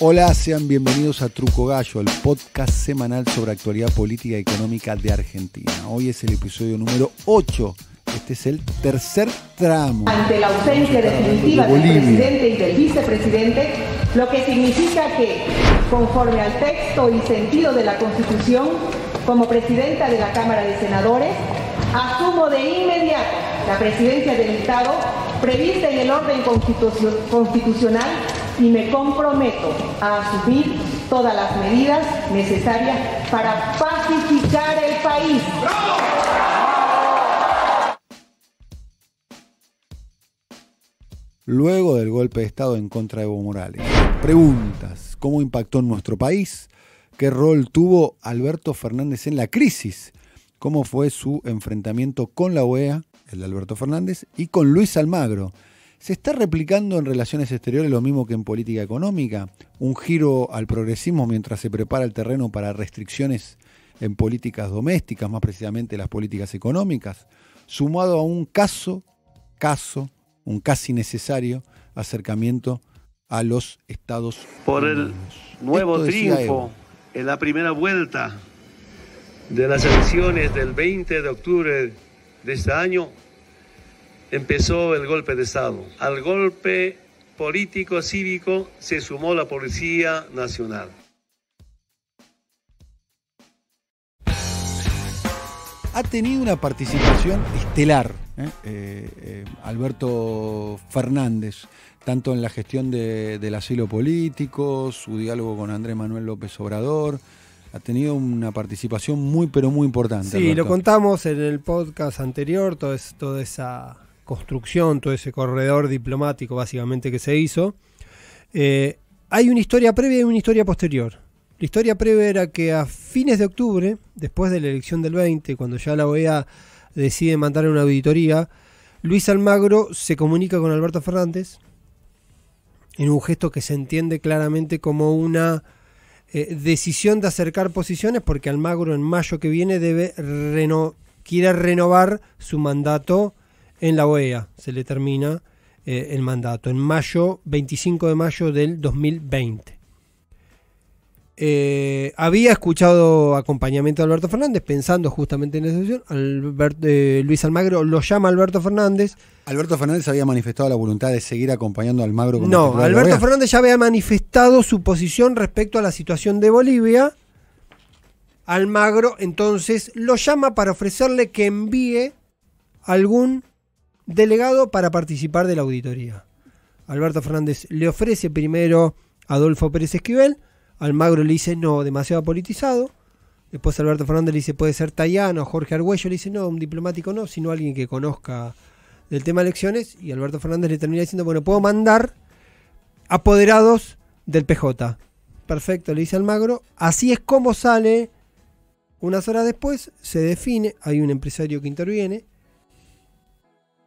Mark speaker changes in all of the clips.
Speaker 1: Hola, sean bienvenidos a Truco Gallo, el podcast semanal sobre actualidad política y económica de Argentina. Hoy es el episodio número 8. Este es el tercer tramo.
Speaker 2: Ante la ausencia definitiva del presidente y del vicepresidente, lo que significa que, conforme al texto y sentido de la Constitución, como presidenta de la Cámara de Senadores, asumo de inmediato la presidencia del Estado prevista en el orden constitucional y me comprometo a asumir todas las medidas necesarias para pacificar el país.
Speaker 1: Luego del golpe de Estado en contra de Evo Morales, preguntas: ¿cómo impactó en nuestro país? ¿Qué rol tuvo Alberto Fernández en la crisis? ¿Cómo fue su enfrentamiento con la OEA, el de Alberto Fernández, y con Luis Almagro? ¿Se está replicando en relaciones exteriores lo mismo que en política económica? ¿Un giro al progresismo mientras se prepara el terreno para restricciones en políticas domésticas, más precisamente las políticas económicas? Sumado a un un casi necesario acercamiento a los Estados Unidos.
Speaker 3: Por el nuevo triunfo en la primera vuelta de las elecciones del 20 de octubre de este año, empezó el golpe de Estado. Al golpe político cívico se sumó la Policía Nacional.
Speaker 1: Ha tenido una participación estelar Alberto Fernández, tanto en la gestión del asilo político, su diálogo con Andrés Manuel López Obrador. Ha tenido una participación muy, pero muy importante.
Speaker 4: Sí,
Speaker 1: Alberto.
Speaker 4: lo contamos en el podcast anterior, toda esa construcción, todo ese corredor diplomático básicamente que se hizo. Hay una historia previa y una historia posterior. La historia previa era que a fines de octubre, después de la elección del 20, cuando ya la OEA decide mandar una auditoría, Luis Almagro se comunica con Alberto Fernández en un gesto que se entiende claramente como una decisión de acercar posiciones, porque Almagro en mayo que viene quiere renovar su mandato en la OEA. Se le termina el mandato en 25 de mayo del 2020. Había escuchado acompañamiento de Alberto Fernández pensando justamente en esa decisión. Luis Almagro lo llama a Alberto Fernández.
Speaker 1: ¿Alberto Fernández había manifestado la voluntad de seguir acompañando a Almagro?
Speaker 4: No, Alberto Fernández ya había manifestado su posición respecto a la situación de Bolivia. Almagro entonces lo llama para ofrecerle que envíe algún delegado para participar de la auditoría. Alberto Fernández le ofrece primero a Adolfo Pérez Esquivel. Almagro le dice no, demasiado politizado. Después Alberto Fernández le dice puede ser Tayano, Jorge Argüello. Le dice no, un diplomático no, sino alguien que conozca del tema elecciones. Y Alberto Fernández le termina diciendo bueno, puedo mandar apoderados del PJ. Perfecto, le dice Almagro. Así es como sale. Unas horas después se define, hay un empresario que interviene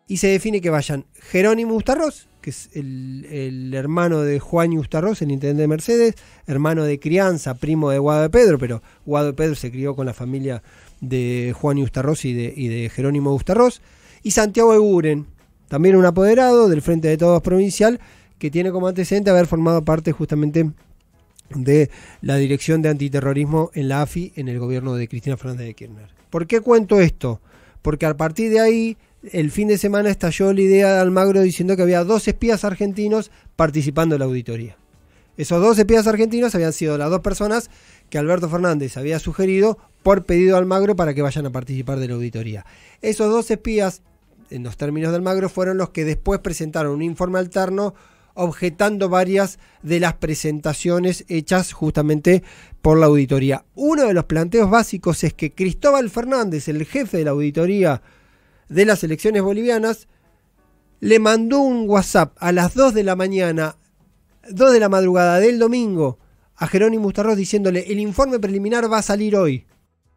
Speaker 4: y se define que vayan Jerónimo Ustarroz, que es el hermano de Juan Ustarroz, el intendente de Mercedes, hermano de crianza, primo de Guado de Pedro, pero Guado de Pedro se crió con la familia de Juan Ustarroz y de Jerónimo Ustarroz, y Santiago Eguren, también un apoderado del Frente de Todos provincial, que tiene como antecedente haber formado parte justamente de la Dirección de Antiterrorismo en la AFI en el gobierno de Cristina Fernández de Kirchner. ¿Por qué cuento esto? Porque a partir de ahí el fin de semana estalló la idea de Almagro diciendo que había 2 espías argentinos participando en la auditoría. Esos 2 espías argentinos habían sido las 2 personas que Alberto Fernández había sugerido por pedido de Almagro para que vayan a participar de la auditoría. Esos 2 espías, en los términos de Almagro, fueron los que después presentaron un informe alterno objetando varias de las presentaciones hechas justamente por la auditoría. Uno de los planteos básicos es que Cristóbal Fernández, el jefe de la auditoría de las elecciones bolivianas, le mandó un WhatsApp a las 2 de la mañana, 2 de la madrugada del domingo, a Jerónimo Ustarroz diciéndole el informe preliminar va a salir hoy.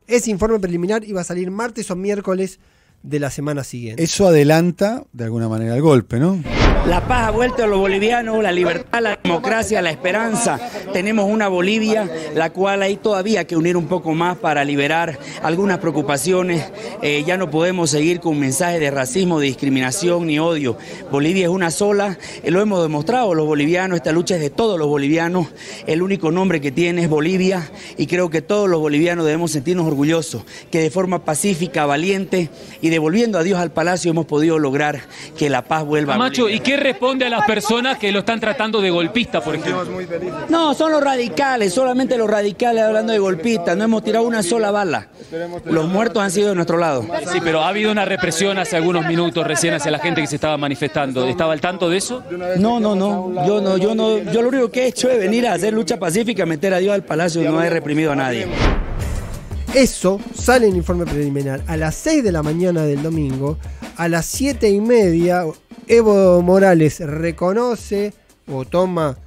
Speaker 4: Ese informe preliminar iba a salir martes o miércoles de la semana siguiente.
Speaker 1: Eso adelanta de alguna manera el golpe, ¿no?
Speaker 5: La paz ha vuelto a los bolivianos, la libertad, la democracia, la esperanza. Tenemos una Bolivia la cual hay todavía que unir un poco más para liberar algunas preocupaciones. Ya no podemos seguir con mensajes de racismo, de discriminación ni odio. Bolivia es una sola, lo hemos demostrado los bolivianos, esta lucha es de todos los bolivianos. El único nombre que tiene es Bolivia y creo que todos los bolivianos debemos sentirnos orgullosos que de forma pacífica, valiente y devolviendo a Dios al palacio hemos podido lograr que la paz vuelva a
Speaker 6: Camacho,
Speaker 5: Bolivia.
Speaker 6: ¿y qué responde a las personas que lo están tratando de golpista, por ejemplo?
Speaker 5: No, son los radicales, solamente los radicales hablando de golpistas, no hemos tirado una sola bala. Los muertos han sido de nuestro lado.
Speaker 6: Sí, pero ha habido una represión hace algunos minutos recién hacia la gente que se estaba manifestando. ¿Estaba al tanto de eso?
Speaker 5: No, yo lo único que he hecho es venir a hacer lucha pacífica, meter a Dios al palacio y no he reprimido a nadie.
Speaker 4: Eso sale en informe preliminar a las 6 de la mañana del domingo. A las 7:30 Evo Morales reconoce o toma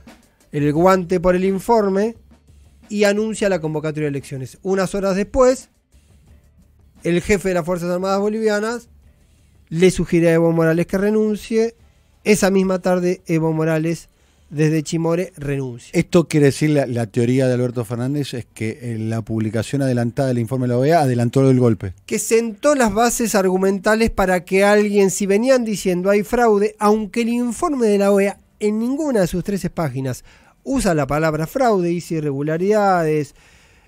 Speaker 4: el guante por el informe y anuncia la convocatoria de elecciones. Unas horas después, el jefe de las Fuerzas Armadas Bolivianas le sugiere a Evo Morales que renuncie. Esa misma tarde Evo Morales desde Chimore renuncia.
Speaker 1: Esto quiere decir, la teoría de Alberto Fernández es que la publicación adelantada del informe de la OEA adelantó el golpe.
Speaker 4: Que sentó las bases argumentales para que alguien, si venían diciendo hay fraude, aunque el informe de la OEA en ninguna de sus 13 páginas usa la palabra fraude, dice irregularidades,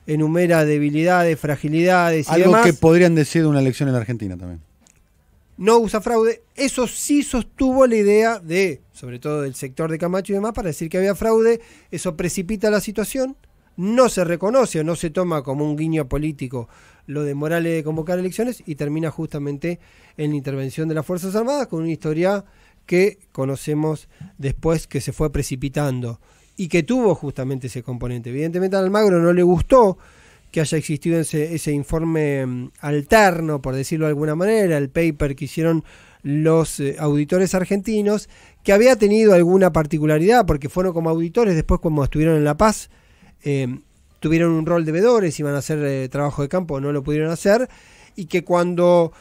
Speaker 4: enumera debilidades, fragilidades y
Speaker 1: algo
Speaker 4: demás,
Speaker 1: que podrían decir de una elección en la Argentina también.
Speaker 4: No usa fraude. Eso sí sostuvo la idea de, sobre todo del sector de Camacho y demás, para decir que había fraude. Eso precipita la situación. No se reconoce o no se toma como un guiño político lo de Morales de convocar elecciones y termina justamente en la intervención de las Fuerzas Armadas con una historia que conocemos después que se fue precipitando y que tuvo justamente ese componente. Evidentemente a Almagro no le gustó que haya existido ese informe alterno, por decirlo de alguna manera, el paper que hicieron los auditores argentinos, que había tenido alguna particularidad, porque fueron como auditores, después cuando estuvieron en La Paz, tuvieron un rol de veedores, iban a hacer trabajo de campo, no lo pudieron hacer, y que cuando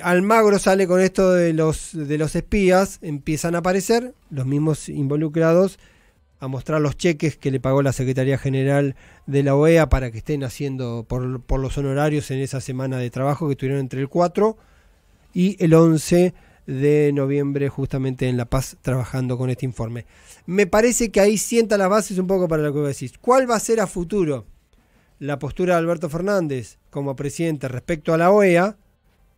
Speaker 4: Almagro sale con esto de los espías, empiezan a aparecer los mismos involucrados a mostrar los cheques que le pagó la Secretaría General de la OEA para que estén haciendo por los honorarios en esa semana de trabajo que estuvieron entre el 4 y el 11 de noviembre justamente en La Paz trabajando con este informe. Me parece que ahí sienta las bases un poco para lo que vos decís. ¿Cuál va a ser a futuro la postura de Alberto Fernández como presidente respecto a la OEA?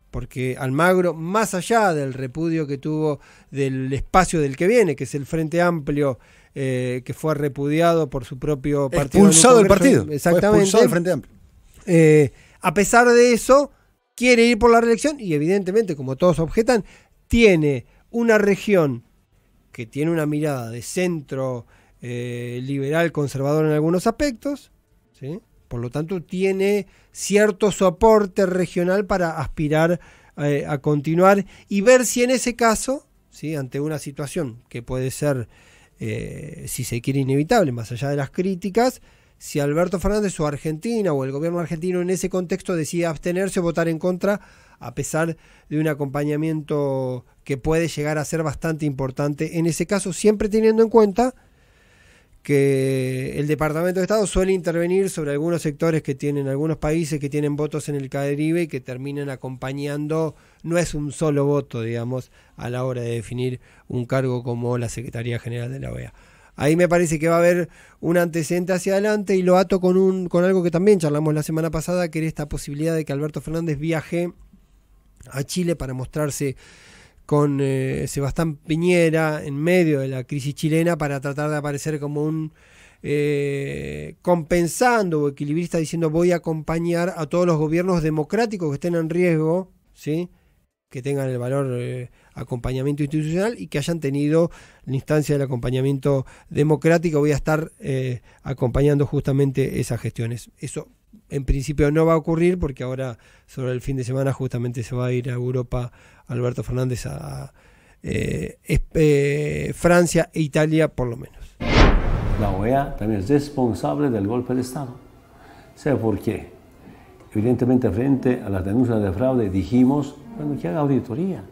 Speaker 4: Porque Almagro, más allá del repudio que tuvo del espacio del que viene, que es el Frente Amplio, que fue repudiado por su propio partido.
Speaker 1: Expulsado del partido.
Speaker 4: Exactamente.
Speaker 1: Fue expulsado del Frente Amplio.
Speaker 4: A pesar de eso, quiere ir por la reelección y evidentemente, como todos objetan, tiene una región que tiene una mirada de centro liberal conservador en algunos aspectos, ¿sí? Por lo tanto tiene cierto soporte regional para aspirar a continuar y ver si en ese caso, ¿sí? Ante una situación que puede ser, si se quiere, inevitable, más allá de las críticas, si Alberto Fernández o Argentina o el gobierno argentino en ese contexto decide abstenerse o votar en contra, a pesar de un acompañamiento que puede llegar a ser bastante importante, en ese caso siempre teniendo en cuenta que el Departamento de Estado suele intervenir sobre algunos sectores que tienen, algunos países que tienen votos en el Caribe y que terminan acompañando, no es un solo voto, digamos, a la hora de definir un cargo como la Secretaría General de la OEA. Ahí me parece que va a haber un antecedente hacia adelante y lo ato con algo que también charlamos la semana pasada, que era esta posibilidad de que Alberto Fernández viaje a Chile para mostrarse con Sebastián Piñera en medio de la crisis chilena para tratar de aparecer como un compensando o equilibrista diciendo voy a acompañar a todos los gobiernos democráticos que estén en riesgo, ¿sí? Que tengan el valor acompañamiento institucional y que hayan tenido la instancia del acompañamiento democrático. Voy a estar acompañando justamente esas gestiones. Eso en principio no va a ocurrir porque ahora sobre el fin de semana justamente se va a ir a Europa Alberto Fernández a Francia e Italia por lo menos.
Speaker 7: La OEA también es responsable del golpe de Estado. ¿Sabe por qué?
Speaker 3: evidentemente frente a las denuncias de fraude dijimos, bueno, que haga auditoría.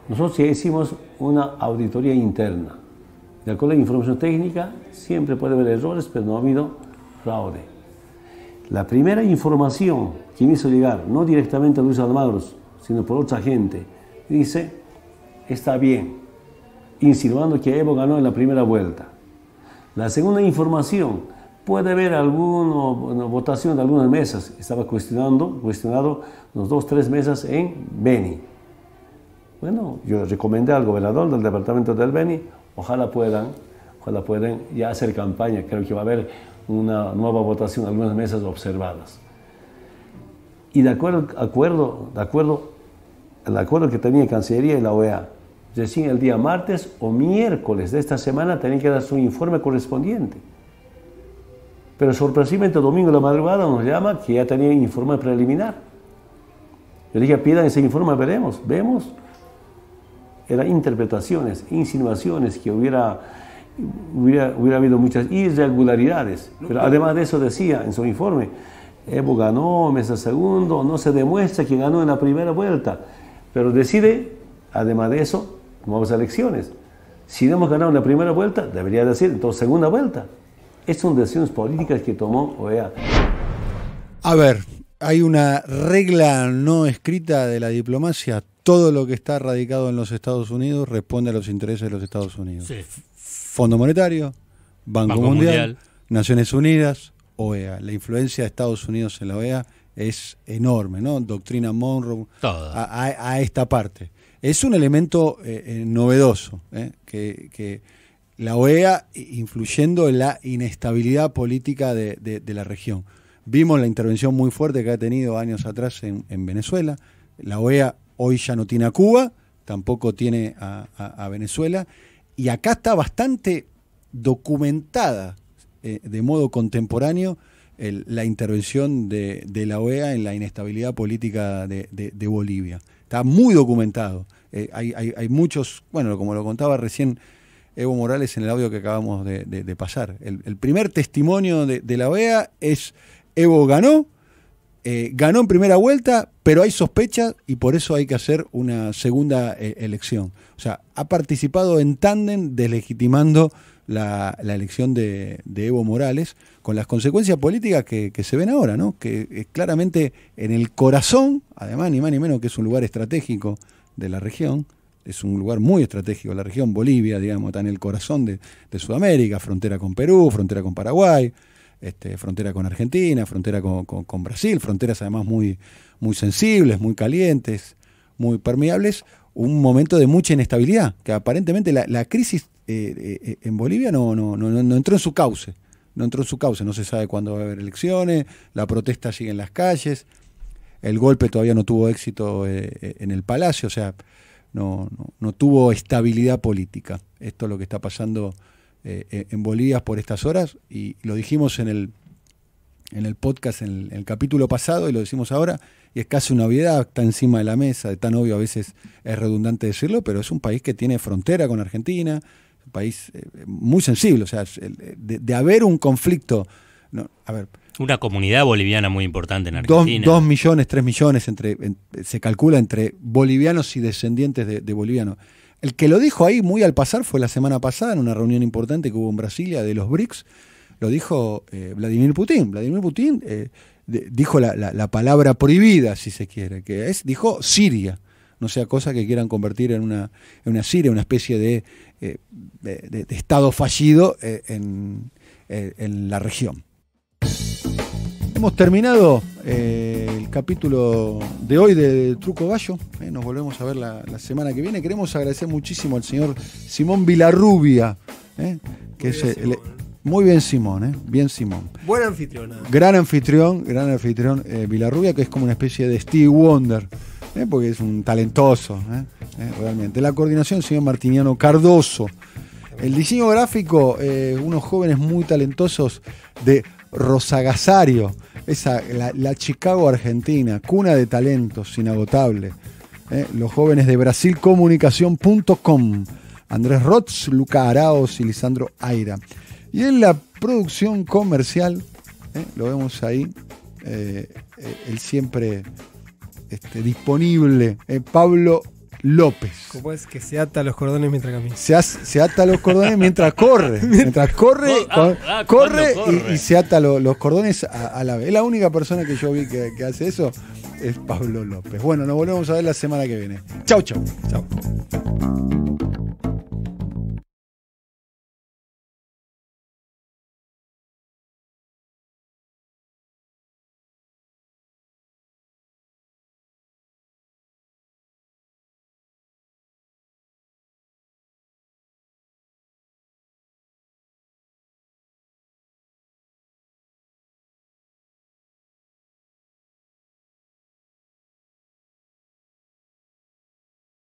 Speaker 3: Nosotros ya hicimos una auditoría interna. De acuerdo a la información técnica, siempre puede haber errores, pero no ha habido fraude. La primera información que me hizo llegar, no directamente a Luis Almagro, sino por otra gente, dice, está bien, insinuando que Evo ganó en la primera vuelta. La segunda información, puede haber alguna votación de algunas mesas. Estaba cuestionado unos 2-3 mesas en Beni. Bueno, yo recomendé al gobernador del departamento del Beni, ojalá puedan ya hacer campaña. Creo que va a haber una nueva votación en algunas mesas observadas. Y el acuerdo que tenía Cancillería y la OEA, recién el día martes o miércoles de esta semana tenían que dar su informe correspondiente. Pero sorpresivamente domingo de la madrugada nos llama que ya tenía informe preliminar. Yo dije, pidan ese informe, vemos. Eran interpretaciones, insinuaciones, que hubiera habido muchas irregularidades. Pero además de eso decía en su informe, Evo ganó mesa segundo, no se demuestra que ganó en la primera vuelta, pero decide, además de eso, vamos a elecciones. Si no hemos ganado en la primera vuelta, debería decir entonces segunda vuelta. Estas son decisiones políticas que tomó OEA.
Speaker 1: A ver, hay una regla no escrita de la diplomacia. Todo lo que está radicado en los Estados Unidos responde a los intereses de los Estados Unidos. Sí. Fondo Monetario, Banco Mundial, Naciones Unidas, OEA. La influencia de Estados Unidos en la OEA es enorme, ¿no? Doctrina Monroe a esta parte. Es un elemento novedoso, que la OEA influyendo en la inestabilidad política de la región. Vimos la intervención muy fuerte que ha tenido años atrás en Venezuela. La OEA hoy ya no tiene a Cuba, tampoco tiene a Venezuela, y acá está bastante documentada de modo contemporáneo la intervención de la OEA en la inestabilidad política de Bolivia. Está muy documentado. Hay muchos, bueno, como lo contaba recién Evo Morales en el audio que acabamos de pasar. El primer testimonio de la OEA es: Evo ganó en primera vuelta, pero hay sospechas y por eso hay que hacer una segunda elección. O sea, ha participado en tándem deslegitimando la elección de Evo Morales, con las consecuencias políticas que se ven ahora, ¿no? Que claramente en el corazón, además ni más ni menos que es un lugar estratégico de la región, es un lugar muy estratégico de la región, Bolivia, digamos, está en el corazón de Sudamérica, frontera con Perú, frontera con Paraguay, frontera con Argentina, frontera con Brasil, fronteras además muy, muy sensibles, muy calientes, muy permeables, un momento de mucha inestabilidad, que aparentemente la crisis en Bolivia no entró en su cauce, no se sabe cuándo va a haber elecciones, la protesta sigue en las calles, el golpe todavía no tuvo éxito en el Palacio, o sea, no tuvo estabilidad política. Esto es lo que está pasando en Bolivia por estas horas, y lo dijimos en el podcast, en el capítulo pasado, y lo decimos ahora, y es casi una obviedad, está encima de la mesa, de tan obvio a veces es redundante decirlo, pero es un país que tiene frontera con Argentina, un país muy sensible, o sea, de haber un conflicto,
Speaker 7: una comunidad boliviana muy importante en Argentina.
Speaker 1: 2 millones, 3 millones, se calcula entre bolivianos y descendientes de bolivianos. El que lo dijo ahí muy al pasar fue la semana pasada en una reunión importante que hubo en Brasilia de los BRICS, lo dijo Vladimir Putin. Vladimir Putin dijo la palabra prohibida, si se quiere, dijo Siria, no sea cosa que quieran convertir en una Siria, una especie de estado fallido en la región. Hemos terminado el capítulo de hoy de Truco Gallo. Nos volvemos a ver la semana que viene. Queremos agradecer muchísimo al señor Simón Vilarrubia, que es muy bien Simón, bien Simón.
Speaker 4: Buen anfitrión.
Speaker 1: Gran anfitrión Vilarrubia, que es como una especie de Stevie Wonder, porque es un talentoso, realmente. La coordinación, señor Martiniano Cardoso. El diseño gráfico, unos jóvenes muy talentosos de Rosagasario, la Chicago Argentina, cuna de talentos inagotable. Los jóvenes de brasilcomunicación.com, Andrés Rotz, Luca Araos y Lisandro Aira. Y en la producción comercial, lo vemos ahí, el siempre disponible, Pablo López.
Speaker 4: ¿Cómo es que se ata los cordones mientras camina?
Speaker 1: Se ata los cordones mientras corre. Mientras corre, corre y se ata los cordones a la vez. Es la única persona que yo vi que hace eso, es Pablo López. Bueno, nos volvemos a ver la semana que viene. Chau, chau.
Speaker 4: Chau.